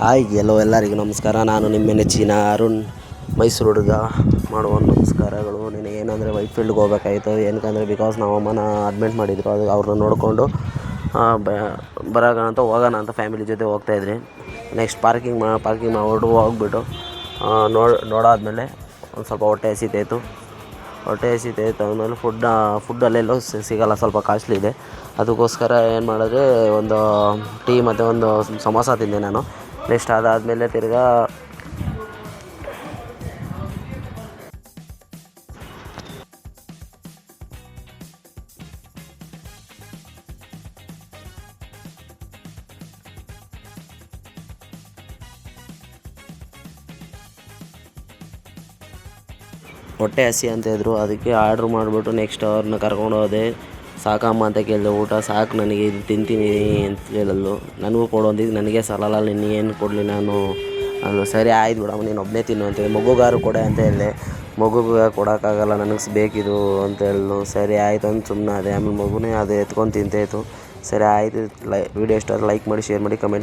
Hi ಎಲ್ಲರಿಗೂ ನಮಸ್ಕಾರ. ನಾನು ನಿಮ್ಮ ನೆಚ್ಚಿನ ಅರುಣ್, ಮೈಸೂರು ಹುಡುಗ. ಮಾಡುವ ನಮಸ್ಕಾರಗಳು. ಏನಂದರೆ ವೈಟ್ಫೀಲ್ಡ್ಗೆ ಹೋಗ್ಬೇಕಾಯಿತು. ಏನಕ್ಕಂದರೆ ಬಿಕಾಸ್ ನಾವು ಅಮ್ಮನ ಅಡ್ಮಿಟ್ ಮಾಡಿದ್ರು. ಅದು ಅವ್ರನ್ನ ನೋಡಿಕೊಂಡು ಹೋಗೋಣ ಅಂತ ಫ್ಯಾಮಿಲಿ ಜೊತೆ ಹೋಗ್ತಾಯಿದ್ರಿ. ನೆಕ್ಸ್ಟ್ ಪಾರ್ಕಿಂಗ್ ಮಾಡಿ ಹೋಗ್ಬಿಟ್ಟು ನೋಡಾದ್ಮೇಲೆ ಒಂದು ಸ್ವಲ್ಪ ಹೊಟ್ಟೆ ಹಸಿತಾಯಿತು. ಆಮೇಲೆ ಫುಡ್ ಅಲ್ಲೆಲ್ಲೂ ಸಿಗೋಲ್ಲ, ಸ್ವಲ್ಪ ಕಾಸ್ಟ್ಲಿ ಇದೆ. ಅದಕ್ಕೋಸ್ಕರ ಏನು ಮಾಡಿದ್ರೆ ಒಂದು ಟೀ ಮತ್ತು ಒಂದು ಸಮೋಸ ತಿಂದೆ ನಾನು. ನೆಕ್ಸ್ಟ್ ಅದಾದಮೇಲೆ ತಿರ್ಗಾ ಹೊಟ್ಟೆ ಹಸಿ ಅಂತ ಇದ್ದರು. ಅದಕ್ಕೆ ಆರ್ಡ್ರ್ ಮಾಡಿಬಿಟ್ಟು ನೆಕ್ಸ್ಟ್ ಅವ್ರನ್ನ ಕರ್ಕೊಂಡು ಹೋದೆ. ಸಾಕಮ್ಮ ಅಂತ ಕೇಳಿದೆ. ಊಟ ಸಾಕು ನನಗೆ, ಇದು ತಿಂತೀನಿ ಅಂತ ಹೇಳಿದ್ಲು. ನನಗೂ ಕೊಡೋದಿದ್ದು ನನಗೆ ಸಾಲಲ್ಲ, ನಿನಗೇನು ಕೊಡಲಿ ನಾನು ಅಂದು. ಸರಿ ಆಯ್ತು ಬಿಡಮ್ಮ, ನೀನು ಒಬ್ಬನೇ ತಿನ್ನು ಅಂತೇಳಿ. ಮಗುಗಾರು ಕೊಡೆ ಅಂತ ಹೇಳಿದೆ. ಮಗುಗೆ ಕೊಡೋಕ್ಕಾಗಲ್ಲ, ನನಗೆ ಬೇಕಿದು ಅಂತ ಹೇಳಿದ್ಲು. ಸರಿ ಆಯಿತು ಅಂತ ಸುಮ್ಮನೆ ಅದೇ. ಆಮೇಲೆ ಮಗುನೇ ಅದು ಎತ್ಕೊಂಡು ತಿಂತಾಯಿತ್ತು. ಸರಿ ಆಯಿತು. ವಿಡಿಯೋ ಇಷ್ಟ ಲೈಕ್ ಮಾಡಿ, ಶೇರ್ ಮಾಡಿ, ಕಮೆಂಟ್